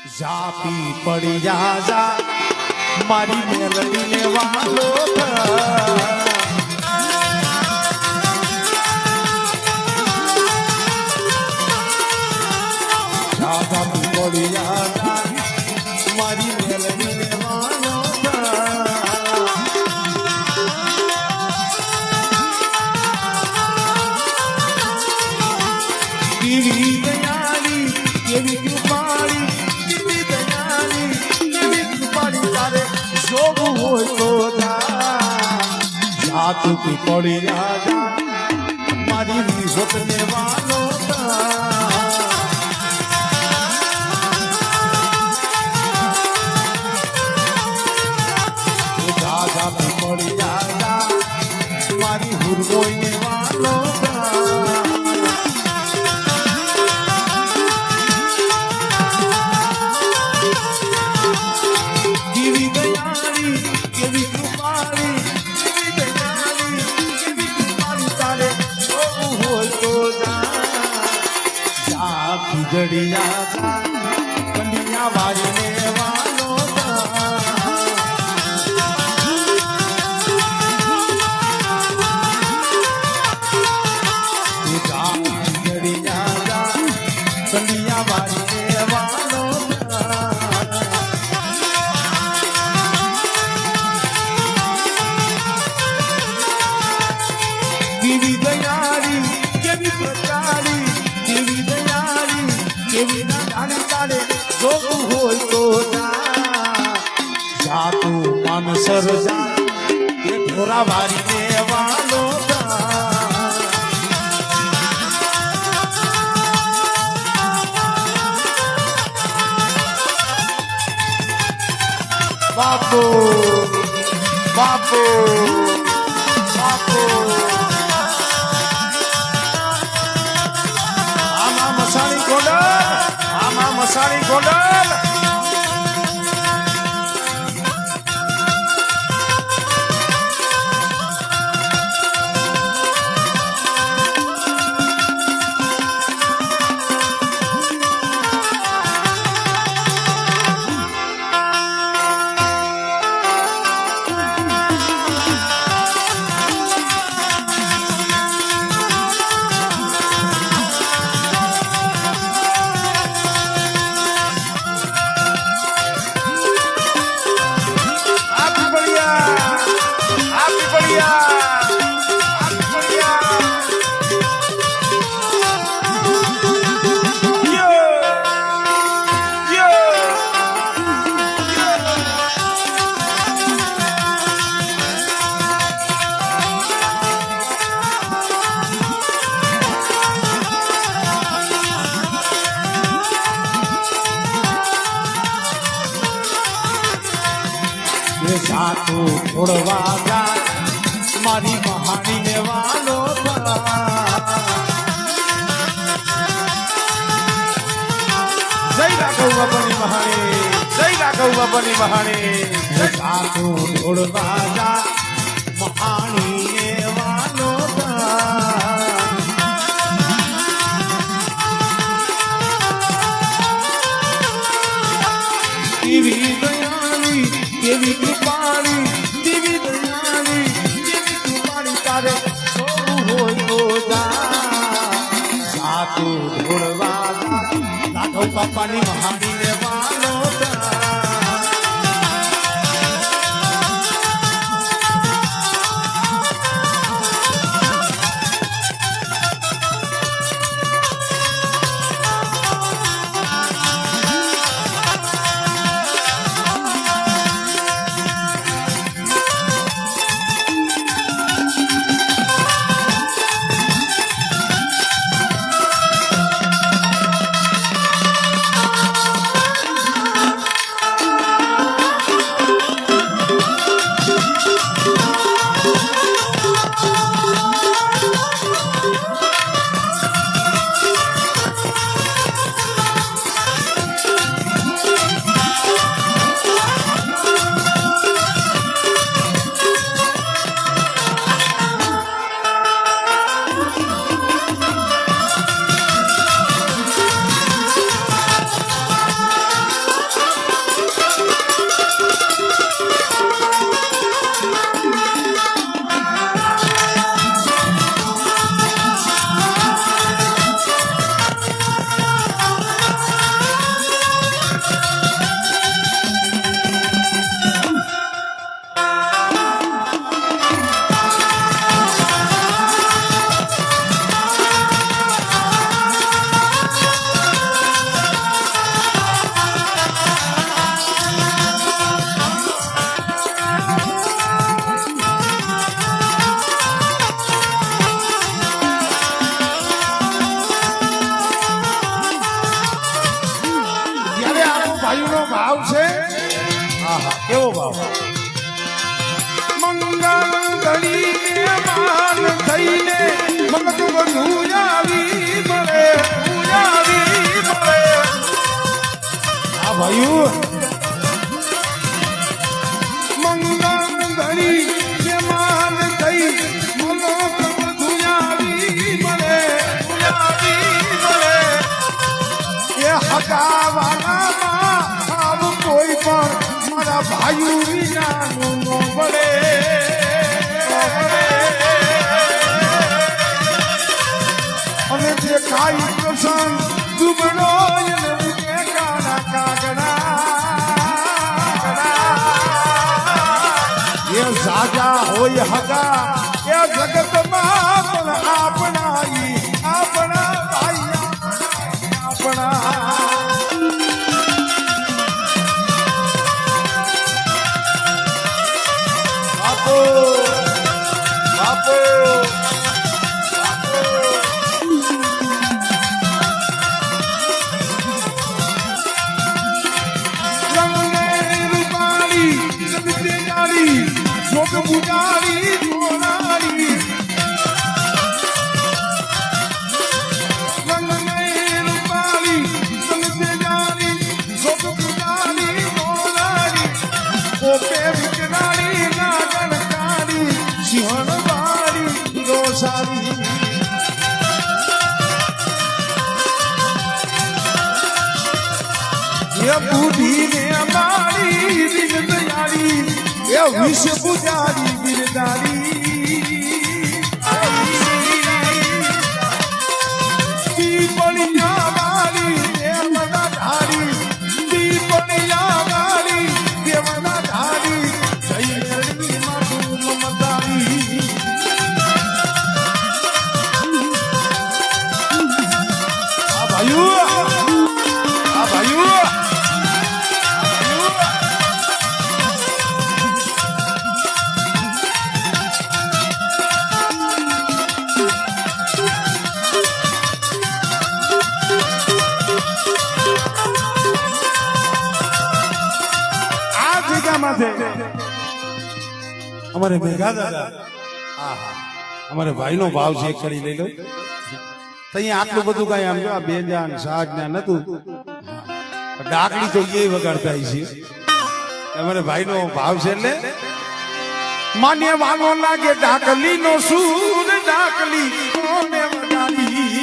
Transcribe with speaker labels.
Speaker 1: જાપી પડી જા મારી મેલડી ને વાલો જાપી પડી જા મારી મેલડી ને વાલો કેવી દયાળી કેવી કૃપાળી કેવી દયાળી કેવી કૃપાળી તારે જોવું હોય તો જા તું પડી જા મારી વિહોત ને વાલો જા પડી જા મારી હુરમોઈ ને વાલો ખીજડિયા કંડિયા વાળીને વાલો ખીજડિયા કંડિયા વાળીને વાલો કેવી દયાળી કેવી પ્રચારી કેવી દયાળી કેવી ના જાણી તારે જોવું હોય તો જા તું માનસર જા એ ઢોરા વારીને વાલો બાપો બાપો બાપો મસાણી ગોંડલ મસાણી ગોંડલ જાતું છોડવા જા મારી મહાણી ને વાલો જય રાઘવ બાપાની મહાણી જય રાઘવ બાપાની મહાણી જાતું છોડવા જા મહાણી ને વાલો કેવી દયાળી કેવી કૃપાળી કેવી દયાળી કેવી કૃપાળી તારે જોવું હોય તો જા તું ઢોળવા રાઘવ બાપાની મહાણી ને વાલો ભાઈનો ભાવ છે
Speaker 2: આહા કેવો ભાવ
Speaker 1: મંગળ ગણીને માન થઈને મગજ બધું આવી મળે
Speaker 2: આ ભાઈઓ
Speaker 1: મંગળ ગણીને માન થઈ મગજ બધું આવી મળે એ હગાવાલામાં આવ કોઈ પણ મારા ભાઈઓ વિનાનું નો મળે અને જે ખાઈ પ્રસંગ દુબળો એને ઉગે કાળા કાગડા એ સાજા હોય હગા એ જગતમાં પણ આપણા ભાઈ આપણા
Speaker 2: બાપો બાપો
Speaker 1: જોગ બુજારી જોનારી રંગને રૂપાલી સંતે જારી જોગ બુજારી જોનારી ઓપે વિકરાળી નાગણકારી સિંહણવાળી રોસારી એ બુઢીને અમારી દિન દયાળી એ વિષ પૂજારી બિરદારી દીપણિયા વાળી દેવના ધારી દીપણિયા વાળી દેવના ધારી જઈ મેળવી મારું મમતારી આ ભાઈઓ
Speaker 2: અમારે મેઘા દાદા આહા અમારે ભાઈનો ભાવ છે કરી લઈ લો તઈ આટલું બધું કઈ આમ જો આ બેજાન સાજ ના નતું ડાકડી તો એ વગાડતા છે અમારે ભાઈનો ભાવ છે એટલે
Speaker 1: માન્ય વાલો લાગે ડાકલી નો સૂર ડાકલી કોને વગાડી